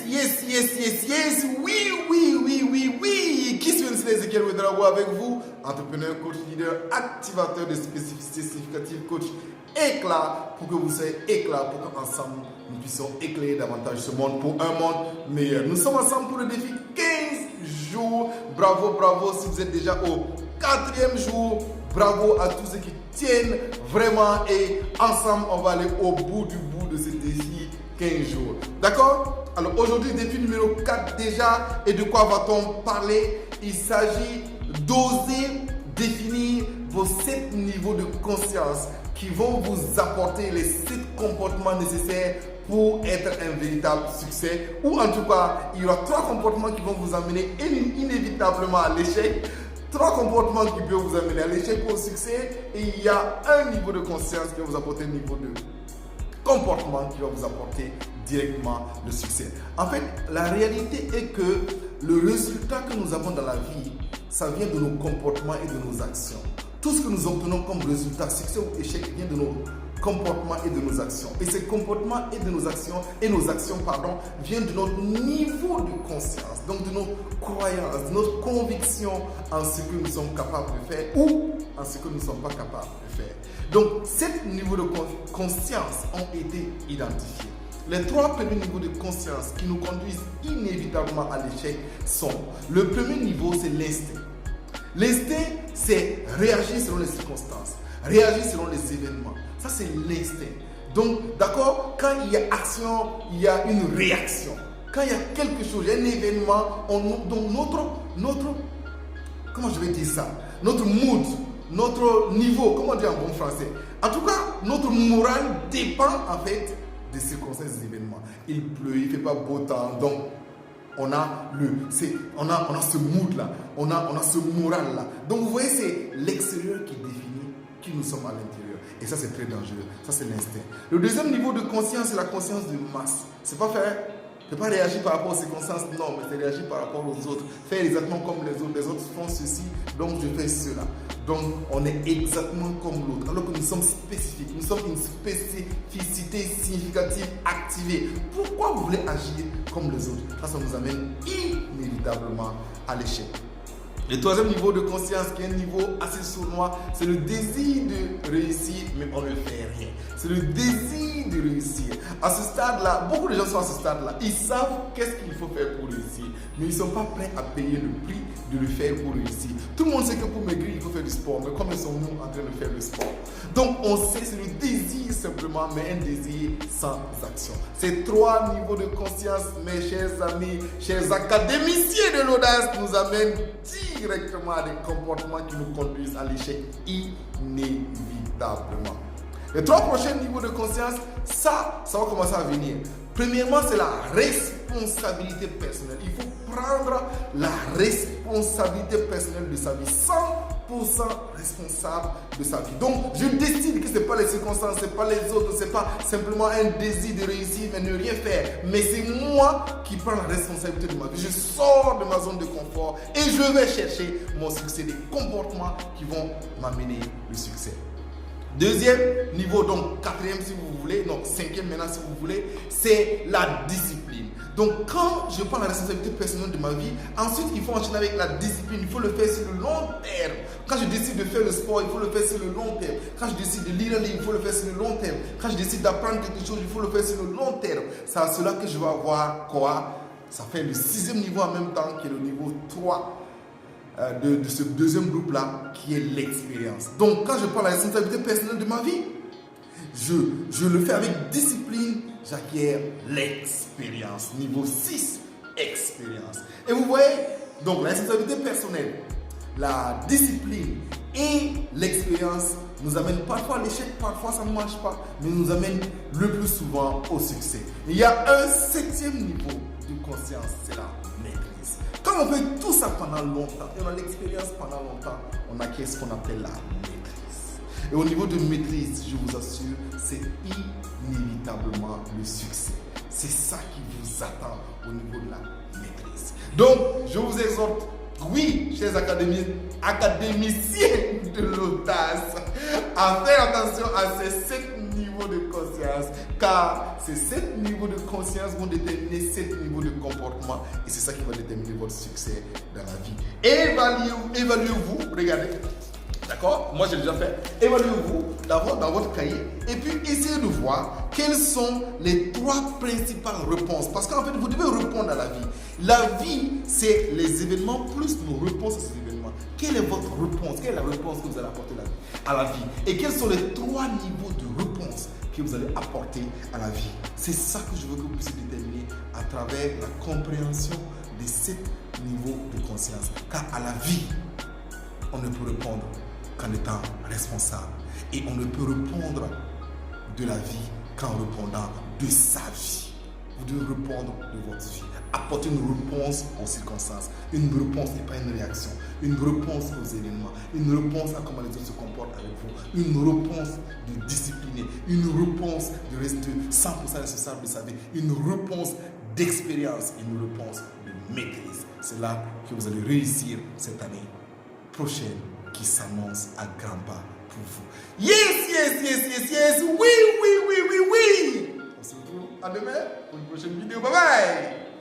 Yes. Oui. Qui suis Ezekiel Ouedraogo avec vous, entrepreneur, coach, leader, activateur de spécificité significative, coach éclat, pour que vous soyez éclat, pour qu'ensemble nous puissions éclairer davantage ce monde pour un monde meilleur. Nous sommes ensemble pour le défi 15 jours. Bravo si vous êtes déjà au 4e jour. Bravo à tous ceux qui tiennent vraiment et ensemble on va aller au bout de ce défi 15 jours. D'accord? Alors aujourd'hui, défi numéro 4 déjà. Et de quoi va-t-on parler? Il s'agit d'oser définir vos 7 niveaux de conscience qui vont vous apporter les 7 comportements nécessaires pour être un véritable succès. Ou en tout cas, il y aura 3 comportements qui vont vous amener inévitablement à l'échec. 3 comportements qui peuvent vous amener à l'échec ou au succès. Et il y a un niveau de conscience qui va vous apporter un niveau de comportement qui va vous apporter directement le succès. En fait, la réalité est que le résultat que nous avons dans la vie, ça vient de nos comportements et de nos actions. Tout ce que nous obtenons comme résultat, succès ou échec, vient de nos comportements et de nos actions. Et ces comportements et de nos actions, viennent de notre niveau de conscience, donc de nos croyances, de notre conviction en ce que nous sommes capables de faire ou en ce que nous ne sommes pas capables de faire. Donc, 7 niveaux de conscience ont été identifiés. Les 3 premiers niveaux de conscience qui nous conduisent inévitablement à l'échec sont: le premier niveau, c'est l'instinct. L'instinct, c'est réagir selon les circonstances, réagir selon les événements. Ça, c'est l'instinct. Donc, d'accord, quand il y a action, il y a une réaction. Quand il y a quelque chose, il y a un événement, donc comment je vais dire ça? Notre mood, notre niveau, comment dire en bon français? En tout cas, notre morale dépend en fait des circonstances, des événements. Il pleut, il ne fait pas beau temps, donc on a ce mood là, on a ce moral là. Donc vous voyez, c'est l'extérieur qui définit qui nous sommes à l'intérieur. Et ça, c'est très dangereux. Ça, c'est l'instinct. Le deuxième niveau de conscience, c'est la conscience de masse. C'est pas réagir par rapport aux circonstances, non, mais c'est réagir par rapport aux autres. Faire exactement comme les autres. Les autres font ceci, donc je fais cela. Donc, on est exactement comme l'autre. Alors que nous sommes spécifiques. Nous sommes une spécificité significative activée. Pourquoi vous voulez agir comme les autres? Ça nous amène inévitablement à l'échec. Le 3e niveau de conscience, qui est un niveau assez sournois, c'est le désir de réussir, mais on ne fait rien. C'est le désir de réussir. À ce stade-là, beaucoup de gens sont à ce stade-là. Ils savent qu'est-ce qu'il faut faire pour réussir, mais ils ne sont pas prêts à payer le prix de le faire pour réussir. Tout le monde sait que pour maigrir, il faut faire du sport, mais combien sommes-nous en train de faire le sport? Donc, on sait, c'est le désir simplement, mais un désir sans action. Ces 3 niveaux de conscience, mes chers amis, chers académiciens de l'audace, nous amènent directement à des comportements qui nous conduisent à l'échec inévitablement. Les 3 prochains niveaux de conscience, ça va commencer à venir. Premièrement, c'est la responsabilité personnelle. Il faut prendre la responsabilité personnelle de sa vie, 100% responsable de sa vie. Donc, je décide que ce n'est pas les circonstances, ce n'est pas les autres, ce n'est pas simplement un désir de réussir, mais ne rien faire. Mais c'est moi qui prends la responsabilité de ma vie. Je sors de ma zone de confort et je vais chercher mon succès, des comportements qui vont m'amener le succès. Deuxième niveau, donc 4e si vous voulez, donc 5e maintenant si vous voulez, c'est la discipline. Donc quand je prends la responsabilité personnelle de ma vie, ensuite il faut enchaîner avec la discipline, il faut le faire sur le long terme. Quand je décide de faire le sport, il faut le faire sur le long terme. Quand je décide de lire un livre, il faut le faire sur le long terme. Quand je décide d'apprendre quelque chose, il faut le faire sur le long terme. C'est à cela que je vais avoir quoi? Ça fait le 6e niveau en même temps, qui est le niveau 3. De ce 2e groupe-là, qui est l'expérience. Donc, quand je prends la responsabilité personnelle de ma vie, je le fais avec discipline, j'acquiers l'expérience. Niveau 6, expérience. Et vous voyez, donc la responsabilité personnelle, la discipline et l'expérience nous amènent parfois à l'échec, parfois ça ne marche pas, mais nous amènent le plus souvent au succès. Il y a un 7e niveau de conscience, c'est la maîtrise. Quand on fait tout ça pendant longtemps, et on a l'expérience pendant longtemps, on acquiert ce qu'on appelle la maîtrise. Et au niveau de maîtrise, je vous assure, c'est inévitablement le succès. C'est ça qui vous attend au niveau de la maîtrise. Donc, je vous exhorte, oui, chers académiciens de l'audace, à faire attention à ces 7 niveaux niveaux de conscience, car ces 7 niveaux de conscience vont déterminer 7 niveaux de comportement et c'est ça qui va déterminer votre succès dans la vie. Évaluez-vous, regardez. D'accord? Moi, j'ai déjà fait. Évaluez-vous d'abord dans votre cahier et puis essayez de voir quelles sont les 3 principales réponses. Parce qu'en fait, vous devez répondre à la vie. La vie, c'est les événements plus nos réponses à ces événements. Quelle est votre réponse? Quelle est la réponse que vous allez apporter à la vie? Et quels sont les 3 niveaux de réponse que vous allez apporter à la vie? C'est ça que je veux que vous puissiez déterminer à travers la compréhension des 7 niveaux de conscience. Car à la vie, on ne peut répondre qu'en étant responsable. Et on ne peut répondre de la vie qu'en répondant de sa vie. Vous devez répondre de votre vie. Apporter une réponse aux circonstances. Une réponse et pas une réaction. Une réponse aux événements. Une réponse à comment les autres se comportent avec vous. Une réponse de discipliner. Une réponse de rester 100% responsable de sa vie. Une réponse d'expérience. Une réponse de maîtrise. C'est là que vous allez réussir cette année prochaine qui s'annonce à grands pas pour vous. Yes. Oui. On se retrouve à demain pour une prochaine vidéo. Bye bye.